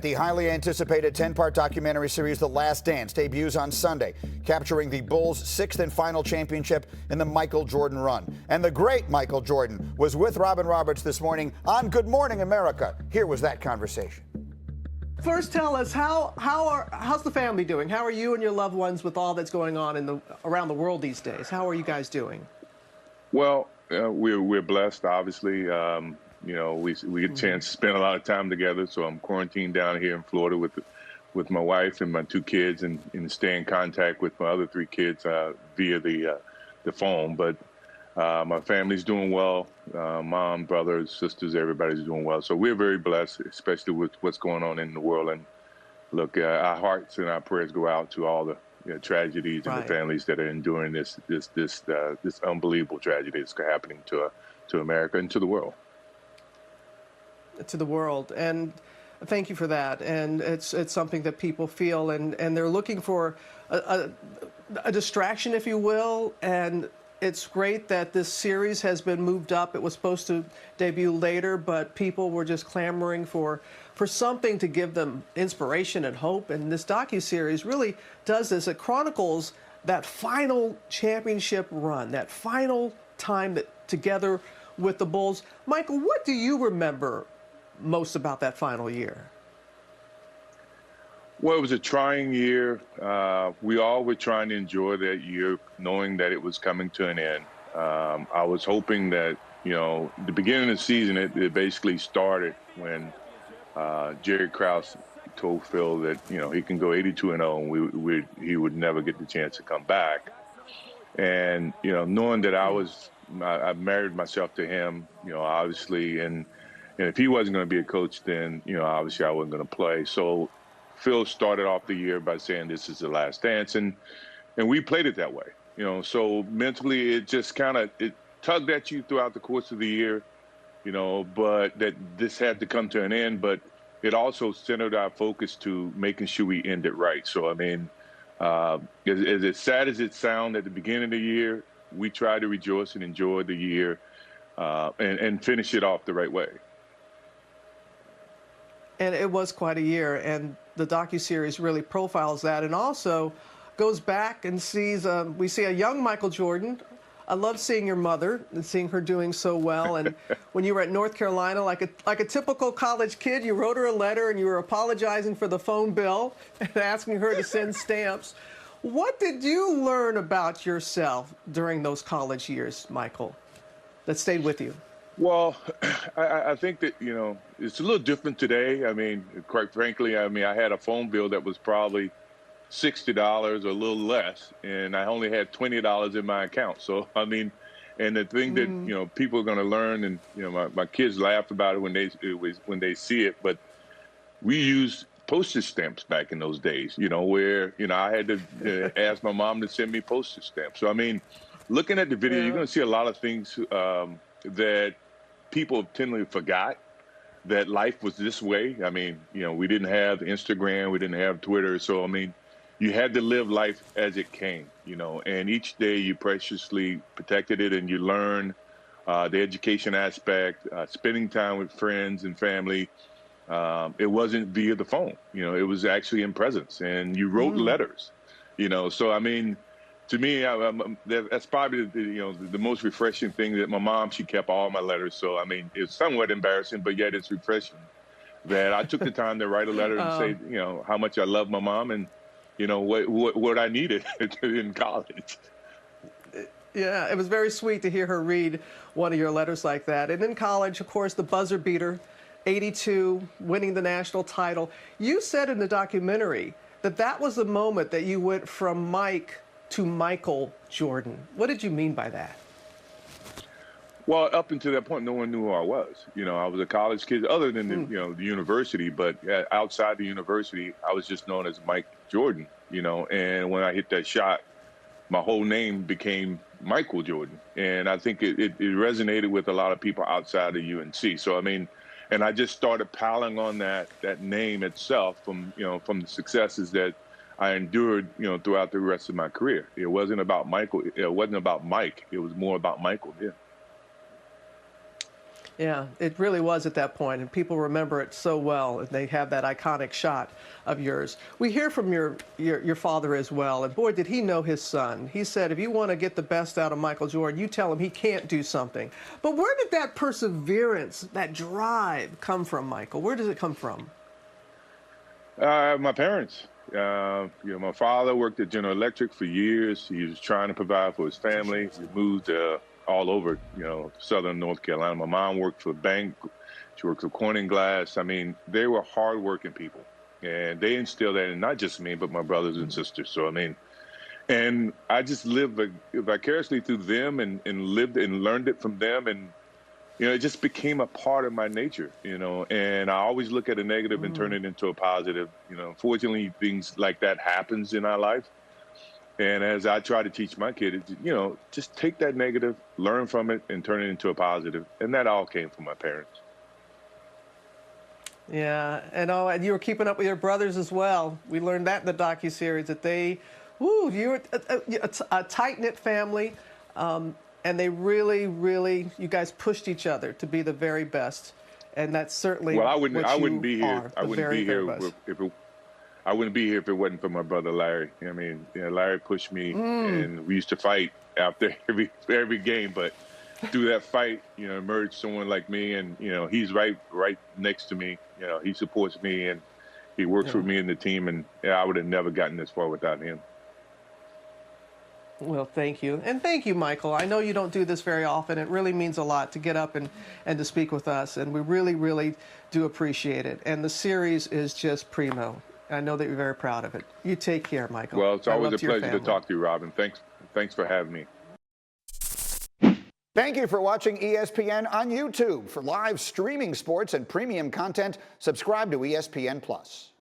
The highly anticipated 10-part documentary series The Last Dance debuts on Sunday, capturing the Bulls' sixth and final championship in the Michael Jordan run. And the great Michael Jordan was with Robin Roberts this morning on Good Morning America. Here was that conversation. First, tell us how's the family doing? How are you and your loved ones with all that's going on around the world these days? How are you guys doing? Well, we're blessed, obviously. We get a chance to spend a lot of time together. So I'm quarantined down here in Florida with my wife and my two kids, and stay in contact with my other three kids via the phone. But my family's doing well. Mom, brothers, sisters, everybody's doing well. So we're very blessed, especially with what's going on in the world. And look, our hearts and our prayers go out to all the tragedies and the families that are enduring this unbelievable tragedy that's happening to America and to the world. To the world. And thank you for that. And it's something that people feel, and they're looking for a distraction, if you will. And it's great that this series has been moved up. It was supposed to debut later, but people were just clamoring for something to give them inspiration and hope. And this docuseries really does this. It chronicles that final championship run, that final time that together with the Bulls. Michael, what do you remember most about that final year? Well, it was a trying year. We all were trying to enjoy that year, knowing that it was coming to an end. I was hoping that, the beginning of the season, it basically started when Jerry Krause told Phil that, he can go 82-0 and he would never get the chance to come back. And, knowing that I married myself to him, obviously, and if he wasn't going to be a coach, then, obviously I wasn't going to play. So Phil started off the year by saying this is the last dance, and we played it that way. So mentally it just it tugged at you throughout the course of the year, but that this had to come to an end. But it also centered our focus to making sure we end it right. So, I mean, as sad as it sounded at the beginning of the year, we tried to rejoice and enjoy the year and finish it off the right way. And it was quite a year, and the docuseries really profiles that, and also goes back and sees, we see a young Michael Jordan. I love seeing your mother and seeing her doing so well. And when you were at North Carolina, like a typical college kid, you wrote her a letter and you were apologizing for the phone bill and asking her to send stamps. What did you learn about yourself during those college years, Michael, that stayed with you? Well, I think that, it's a little different today. I mean, quite frankly, I had a phone bill that was probably $60 or a little less, and I only had $20 in my account. So, I mean, and the thing that, people are going to learn, and, my kids laugh about it when they see it, but we used postage stamps back in those days, where, I had to ask my mom to send me postage stamps. So, I mean, looking at the video, you're going to see a lot of things that people tend to forgot that life was this way. I mean, we didn't have Instagram, we didn't have Twitter. So, I mean, you had to live life as it came, and each day you preciously protected it, and you learn the education aspect, spending time with friends and family. It wasn't via the phone, it was actually in presence, and you wrote letters, so, I mean, to me, that's probably the most refreshing thing. That my mom, she kept all my letters. So, I mean, it's somewhat embarrassing, but yet it's refreshing that I took the time to write a letter and say, how much I love my mom and, what I needed in college. Yeah, it was very sweet to hear her read one of your letters like that. And in college, of course, the buzzer beater, 82, winning the national title. You said in the documentary that was the moment that you went from Mike to Michael Jordan. What did you mean by that? Well, up until that point, no one knew who I was. I was a college kid, other than the university, but outside the university, I was just known as Mike Jordan, and when I hit that shot, my whole name became Michael Jordan. And I think it resonated with a lot of people outside of UNC. So, I mean, and I just started piling on that name itself from the successes that I endured, throughout the rest of my career. It wasn't about Michael. It wasn't about Mike. It was more about Michael. Yeah. Yeah, it really was at that point, and people remember it so well, and they have that iconic shot of yours. We hear from your father as well, and boy, did he know his son. He said, if you want to get the best out of Michael Jordan, you tell him he can't do something. But where did that perseverance, that drive come from, Michael? Where does it come from? My parents. My father worked at General Electric for years. He was trying to provide for his family. He moved all over, southern North Carolina. My mom worked for a bank. She worked for Corning Glass. I mean, they were hardworking people, and they instilled that in not just me, but my brothers and sisters. So, I mean, and I just lived vicariously through them and lived and learned it from them. And, it just became a part of my nature, and I always look at a negative and turn it into a positive. Unfortunately, things like that happens in our life. And as I try to teach my kids, just take that negative, learn from it, and turn it into a positive. And that all came from my parents. Yeah, and you were keeping up with your brothers as well. We learned that in the docuseries that you were a tight-knit family, and they really, you guys pushed each other to be the very best. And that's certainly I wouldn't be here. I wouldn't be here I wouldn't be here if it wasn't for my brother Larry. I mean, Larry pushed me, and we used to fight after every game. But through that fight, emerged someone like me, and he's right next to me. He supports me, and he works with me and the team. And I would have never gotten this far without him. Well, thank you. And thank you, Michael. I know you don't do this very often. It really means a lot to get up and to speak with us. And we really do appreciate it. And the series is just primo. I know that you're very proud of it. You take care, Michael. Well, it's always a pleasure to talk to you, Robin. Thanks for having me. Thank you for watching ESPN on YouTube. For live streaming sports and premium content, subscribe to ESPN+.